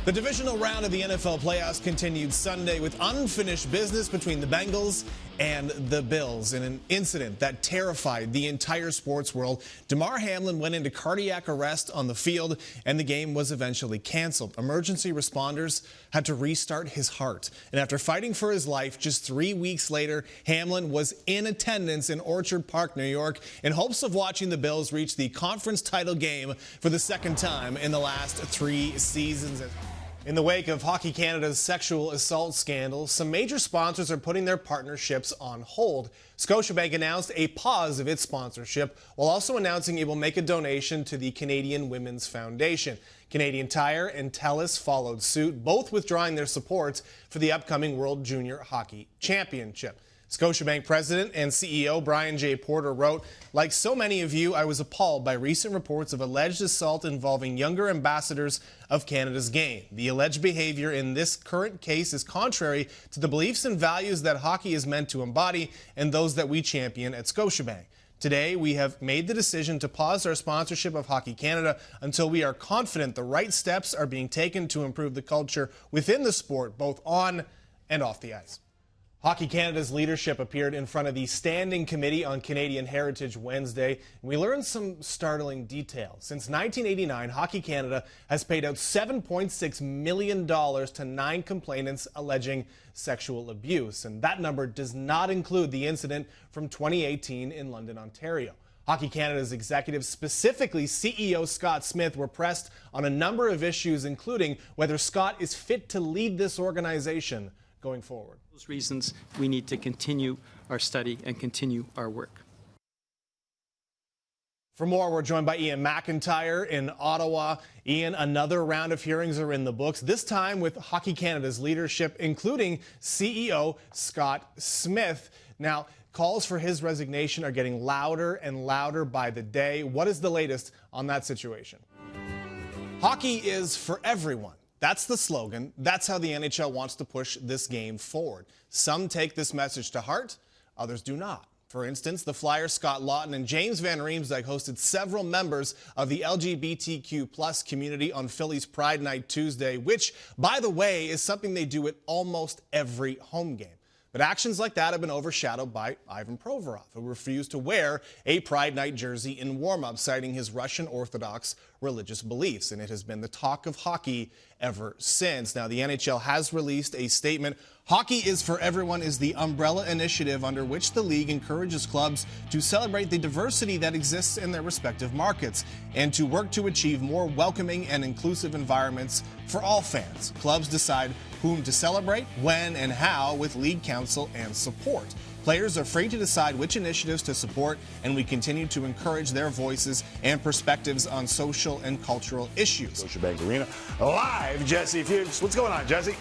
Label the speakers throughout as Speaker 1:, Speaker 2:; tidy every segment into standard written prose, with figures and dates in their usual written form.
Speaker 1: The divisional round of the NFL playoffs continued Sunday with unfinished business between the Bengals and the Bills. In an incident that terrified the entire sports world, Damar Hamlin went into cardiac arrest on the field, and the game was eventually canceled. Emergency responders had to restart his heart. And after fighting for his life, just 3 weeks later, Hamlin was in attendance in Orchard Park, New York, in hopes of watching the Bills reach the conference title game for the second time in the last 3 seasons. In the wake of Hockey Canada's sexual assault scandal, some major sponsors are putting their partnerships on hold. Scotiabank announced a pause of its sponsorship while also announcing it will make a donation to the Canadian Women's Foundation. Canadian Tire and TELUS followed suit, both withdrawing their support for the upcoming World Junior Hockey Championship. Scotiabank President and CEO Brian J. Porter wrote, "Like so many of you, I was appalled by recent reports of alleged assault involving younger ambassadors of Canada's game. The alleged behavior in this current case is contrary to the beliefs and values that hockey is meant to embody and those that we champion at Scotiabank. Today, we have made the decision to pause our sponsorship of Hockey Canada until we are confident the right steps are being taken to improve the culture within the sport, both on and off the ice." Hockey Canada's leadership appeared in front of the Standing Committee on Canadian Heritage Wednesday. We learned some startling details. Since 1989, Hockey Canada has paid out $7.6 million to 9 complainants alleging sexual abuse. And that number does not include the incident from 2018 in London, Ontario. Hockey Canada's executives, specifically CEO Scott Smith, were pressed on a number of issues, including whether Scott is fit to lead this organization going forward.
Speaker 2: Those reasons we need to continue our study and continue our work.
Speaker 1: For more, we're joined by Ian McIntyre in Ottawa. Ian, another round of hearings are in the books, this time with Hockey Canada's leadership, including CEO Scott Smith. Now, calls for his resignation are getting louder and louder by the day. What is the latest on that situation? Hockey is for everyone. That's the slogan. That's how the NHL wants to push this game forward. Some take this message to heart, others do not. For instance, the Flyers' Scott Lawton and James Van Riemsdyk hosted several members of the LGBTQ+ community on Philly's Pride Night Tuesday, which, by the way, is something they do at almost every home game. But actions like that have been overshadowed by Ivan Provorov, who refused to wear a Pride Night jersey in warm-up, citing his Russian Orthodox religious beliefs. And it has been the talk of hockey ever since. Now, the NHL has released a statement. Hockey is for Everyone is the umbrella initiative under which the league encourages clubs to celebrate the diversity that exists in their respective markets and to work to achieve more welcoming and inclusive environments for all fans. Clubs decide whom to celebrate, when, and how with league counsel and support. Players are free to decide which initiatives to support, and we continue to encourage their voices and perspectives on social and cultural issues.
Speaker 3: Scotiabank Arena live, Jesse Fuchs. What's going on, Jesse?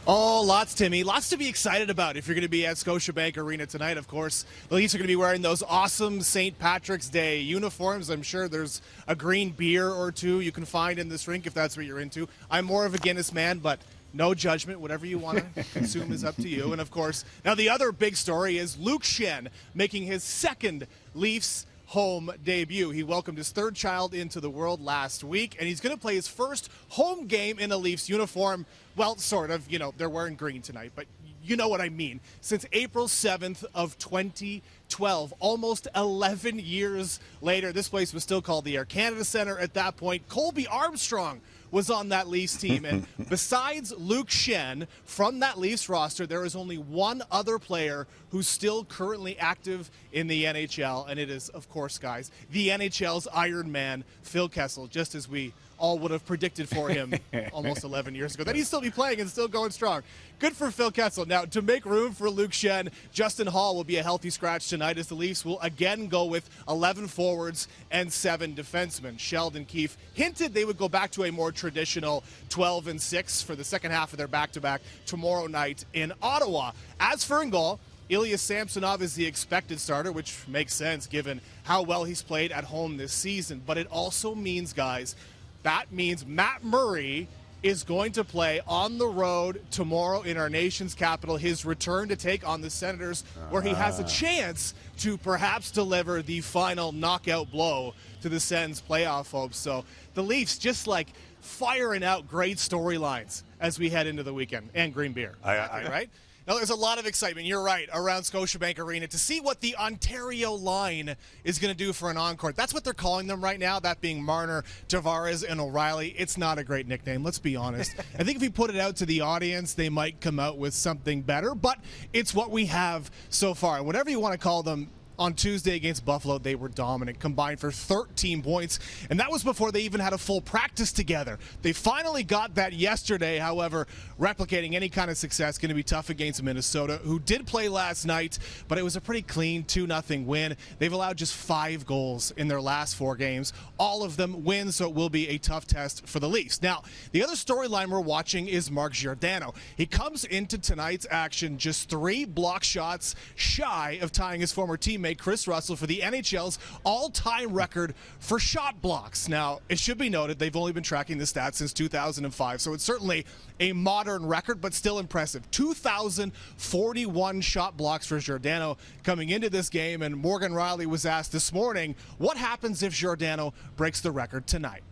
Speaker 1: Oh, lots, Timmy. Lots to be excited about if you're going to be at Scotiabank Arena tonight, of course. The Leafs are going to be wearing those awesome St. Patrick's Day uniforms. I'm sure there's a green beer or two you can find in this rink if that's what you're into. I'm more of a Guinness man, but no judgment. Whatever you want to consume is up to you. And, of course, now the other big story is Luke Schenn making his second Leafs home debut. He welcomed his third child into the world last week, and he's going to play his first home game in a Leafs uniform. Well, sort of. You know, they're wearing green tonight, but you know what I mean. Since April 7th of 2012, almost 11 years later, this place was still called the Air Canada Centre at that point. Colby Armstrong was on that Leafs team, and besides Luke Schenn from that Leafs roster, there is only one other player who's still currently active in the NHL, and it is, of course, guys, the NHL's Iron Man, Phil Kessel, just as we all would have predicted for him almost 11 years ago, that he'd still be playing and still going strong. Good for Phil Kessel. Now, to make room for Luke Schenn, Justin Hall will be a healthy scratch tonight as the Leafs will again go with 11 forwards and 7 defensemen. Sheldon Keefe hinted they would go back to a more traditional 12 and 6 for the second half of their back-to-back tomorrow night in Ottawa. As for in goal, Ilya Samsonov is the expected starter, which makes sense given how well he's played at home this season. But it also means, guys, that means Matt Murray
Speaker 4: is going to play on the road tomorrow in our nation's capital, his return to take on the Senators, where he has a chance to perhaps deliver the final knockout blow to the Sens playoff hopes. So the Leafs just like firing out great storylines as we head into the weekend, and green beer, right? Now, there's a lot of excitement, you're right, around Scotiabank Arena to see what the Ontario line is going to do for an encore. That's what they're calling them right now, that being Marner, Tavares, and O'Reilly. It's not a great nickname, let's be honest. I think if we put it out to the audience, they might come out with something better, but it's what we have so far. And whatever you want to call them, on Tuesday against Buffalo, they were dominant, combined for 13 points, and that was before they even had a full practice together. They finally got that yesterday. However, replicating any kind of success going to be tough against Minnesota, who did play last night, but it was a pretty clean 2-0 win. They've allowed just 5 goals in their last 4 games, all of them wins, so it will be a tough test for the Leafs. Now, the other storyline we're watching is Mark Giordano. He comes into tonight's action just 3 block shots shy of tying his former teammate Chris Russell for the NHL's all-time record for shot blocks. Now, it should be noted they've only been tracking the stats since 2005, so it's certainly a modern record, but still impressive. 2,041 shot blocks for Giordano coming into this game, and Morgan Riley was asked this morning, what happens if Giordano breaks the record tonight?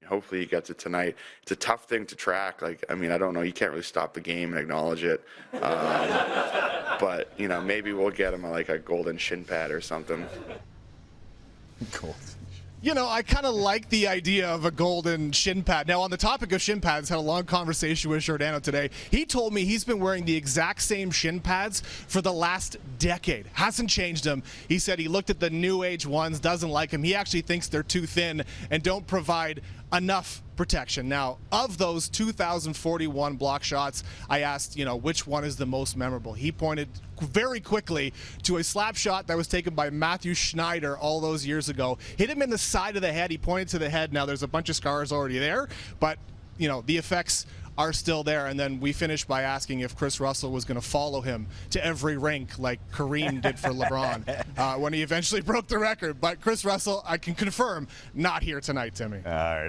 Speaker 5: Hopefully he gets it tonight. It's a tough thing to track. Like, I mean, I don't know. You can't really stop the game and acknowledge it. But, you know, maybe we'll get him like a golden shin pad or something.
Speaker 1: Cool.
Speaker 4: You know, I kind of like the idea of a golden shin pad. Now, on the topic of shin pads, had a long conversation with Giordano today. He told me he's been wearing the exact same shin pads for the last decade. Hasn't changed them. He said he looked at the new age ones, doesn't like them. He actually thinks they're too thin and don't provide enough protection. Now, of those 2,041 block shots, I asked, you know, which one is the most memorable. He pointed very quickly to a slap shot that was taken by Matthew Schneider all those years ago. Hit him in the side of the head. He pointed to the head. Now, there's a bunch of scars already there, but, you know, the effects are still there. And then we finished by asking if Chris Russell was going to follow him to every rink like Kareem did for LeBron when he eventually broke the record. But Chris Russell, I can confirm, not here tonight, Timmy.
Speaker 3: All right.